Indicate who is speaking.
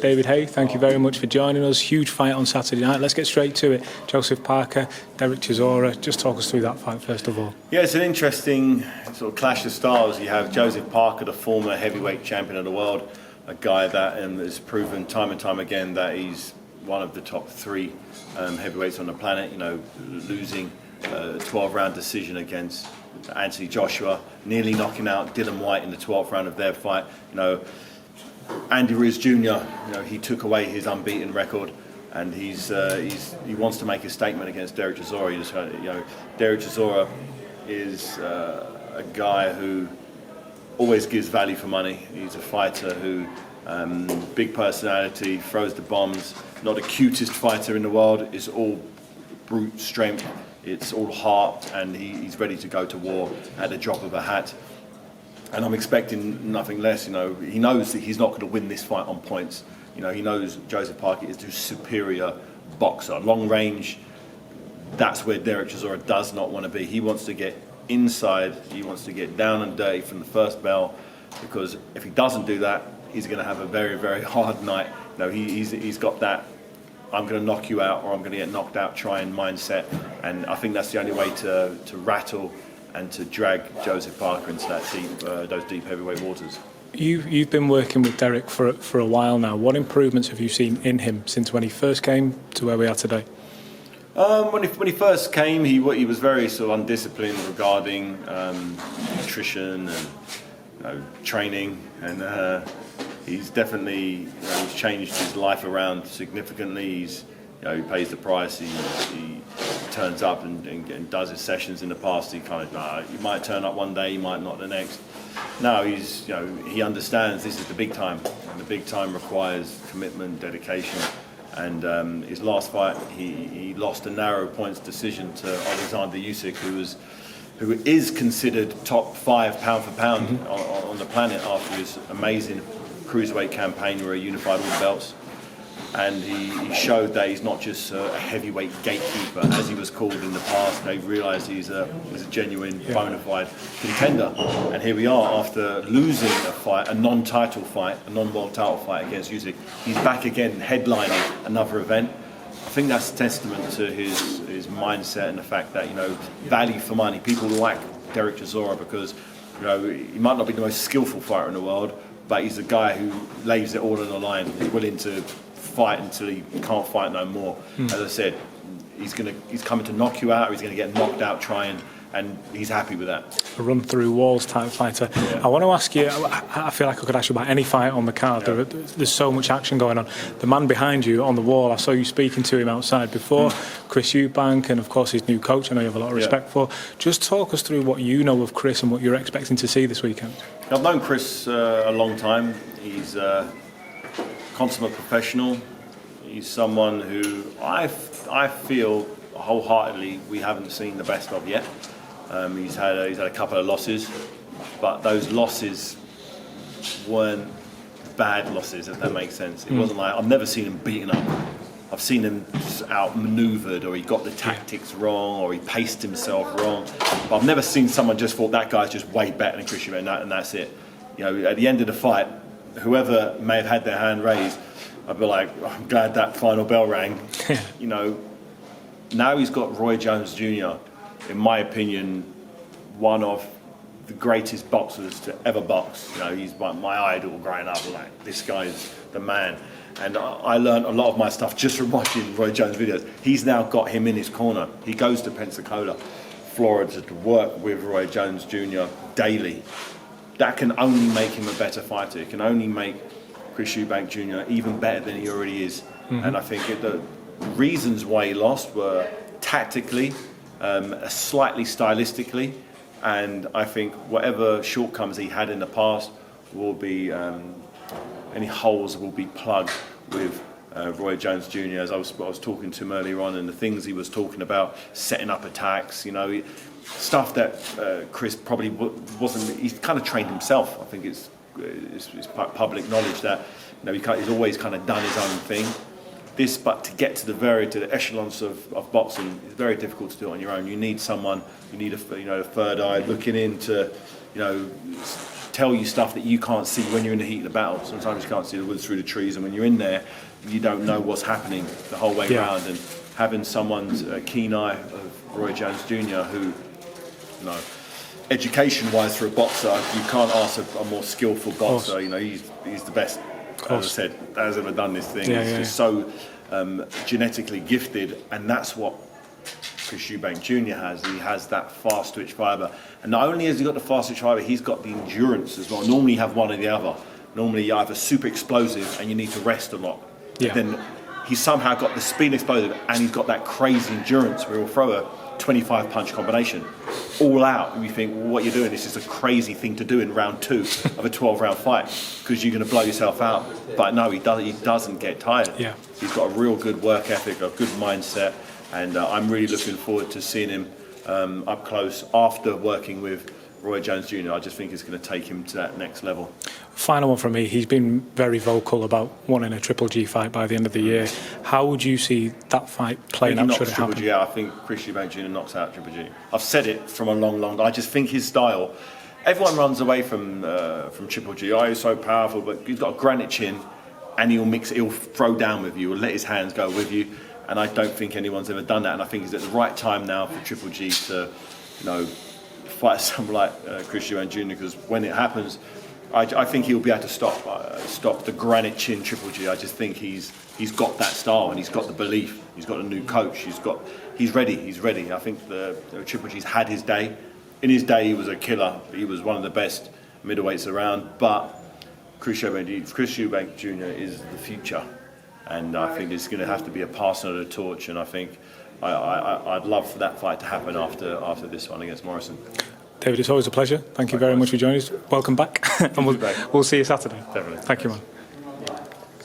Speaker 1: David Haye, thank you very much for joining us. Huge fight on Saturday night. Let's get straight to it. Joseph Parker, Dereck Chisora. Just talk us through that fight first of all.
Speaker 2: Yeah, it's an interesting sort of clash of styles. You have Joseph Parker, the former heavyweight champion of the world, a guy that has proven time and time again that he's one of the top three heavyweights on the planet. You know, losing a 12-round decision against Anthony Joshua, nearly knocking out Dillian Whyte in the 12th round of their fight. You know, Andy Ruiz Jr. You know, he took away his unbeaten record, and he wants to make a statement against Dereck Chisora. You know, Dereck Chisora is a guy who always gives value for money. He's a fighter who big personality, throws the bombs. Not the cutest fighter in the world. It's all brute strength. It's all heart, and he's ready to go to war at the drop of a hat. And I'm expecting nothing less. You know, he knows that he's not going to win this fight on points. You know, he knows Joseph Parker is a superior boxer. Long range, that's where Dereck Chisora does not want to be. He wants to get inside. He wants to get down and dirty from the first bell, because if he doesn't do that, he's going to have a very, very hard night. You know, he's got that I'm going to knock you out or I'm going to get knocked out trying mindset, and I think that's the only way to rattle and to drag Joseph Parker into that those deep heavyweight waters.
Speaker 1: You've been working with Dereck for a while now. What improvements have you seen in him since when he first came to where we are today?
Speaker 2: When he first came, he was very sort of undisciplined regarding nutrition and training, and he's definitely he's changed his life around significantly. He pays the price. He turns up and does his sessions. In the past, he kind of he might turn up one day, he might not the next. Now he understands this is the big time, and the big time requires commitment, dedication. And his last fight, he lost a narrow points decision to Alexander Usyk, who is considered top 5 pound for pound on the planet after his amazing cruiserweight campaign where he unified all the belts. And he showed that he's not just a heavyweight gatekeeper, as he was called in the past. They realised he's a genuine, bona fide contender. And here we are, after losing a fight, a non-title fight, a non-world title fight against Usyk. He's back again, headlining another event. I think that's a testament to his mindset and the fact that, you know, value for money. People like Dereck Chisora because, you know, he might not be the most skillful fighter in the world, but he's a guy who lays it all on the line. He's willing to fight until he can't fight no more. As I said, he's coming to knock you out, or he's going to get knocked out trying, and he's happy with that.
Speaker 1: A run through walls type fighter. Yeah. I want to ask you, I feel like I could ask you about any fight on the card. Yeah. There's so much action going on. The man behind you on the wall, I saw you speaking to him outside before, Chris Eubank, and of course his new coach, I know you have a lot of respect for. Just talk us through what you know of Chris and what you're expecting to see this weekend.
Speaker 2: I've known Chris a long time. He's consummate professional. He's someone who I feel wholeheartedly we haven't seen the best of yet. He's had a couple of losses, but those losses weren't bad losses, if that makes sense. It wasn't like I've never seen him beaten up. I've seen him outmaneuvered, or he got the tactics wrong, or he paced himself wrong. But I've never seen someone just thought that guy's just way better than Chris Eubank, and that's it. You know, at the end of the fight, whoever may have had their hand raised, I'd be like, I'm glad that final bell rang. You know, now he's got Roy Jones Jr., in my opinion, one of the greatest boxers to ever box. You know, he's my idol growing up. Like, this guy's the man. And I learned a lot of my stuff just from watching Roy Jones videos. He's now got him in his corner. He goes to Pensacola, Florida, to work with Roy Jones Jr. daily. That can only make him a better fighter. It can only make Chris Eubank Jr. even better than he already is. And I think the reasons why he lost were tactically, slightly stylistically, and I think whatever shortcomings he had in the past will be, any holes will be plugged with Roy Jones Jr. As I was talking to him earlier on, and the things he was talking about, setting up attacks, you know, stuff that Chris probably wasn't. He's kind of trained himself. I think it's public knowledge that, you know, he's always kind of done his own thing. But to get to the echelons of boxing, it's very difficult to do it on your own. You need someone. You need a third eye looking into, you know, tell you stuff that you can't see when you're in the heat of the battle. Sometimes you can't see the woods through the trees, and when you're in there, you don't know what's happening the whole way around. And having someone's keen eye of Roy Jones Jr., who, you know, education-wise for a boxer, you can't ask a more skillful boxer. You know, he's the best, as I said, that has ever done this thing. He's just so genetically gifted, and that's what Chris Eubank Jr. has. He has that fast twitch fibre, and not only has he got the fast twitch fibre, he's got the endurance as well. Normally you have one or the other. Normally you're either super explosive and you need to rest a lot. Then he's somehow got the speed and explosive, and he's got that crazy endurance where he'll throw a 25 punch combination all out, and you think, well, what you're doing, this is a crazy thing to do in round 2 of a 12-round fight, because you're going to blow yourself out. But no, he doesn't get tired. He's got a real good work ethic, a good mindset, and I'm really looking forward to seeing him up close after working with Roy Jones Jr. I just think it's going to take him to that next level.
Speaker 1: Final one from me. He's been very vocal about wanting a Triple G fight by the end of the year. How would you see that fight playing out? Should it happen?
Speaker 2: Triple G out. I think Chris Eubank Jr. knocks out Triple G. I've said it from a long time. I just think his style. Everyone runs away from Triple G. Oh, he's so powerful, but he's got a granite chin, and he'll throw down with you, or let his hands go with you. And I don't think anyone's ever done that. And I think he's at the right time now for Triple G to, you know, fight someone like Chris Eubank Jr. Because when it happens, I think he'll be able to stop the granite chin Triple G. I just think he's got that style, and he's got the belief. He's got a new coach. He's ready. I think the Triple G's had his day. In his day, he was a killer. He was one of the best middleweights around. But Chris Eubank Jr. is the future, and I think it's going to have to be a passing of the torch. And I think I'd love for that fight to happen after this one against Morrison.
Speaker 1: David, it's always a pleasure. Thank you very much for joining us. Welcome back, and we'll see you Saturday.
Speaker 2: Definitely.
Speaker 1: Thank you, man.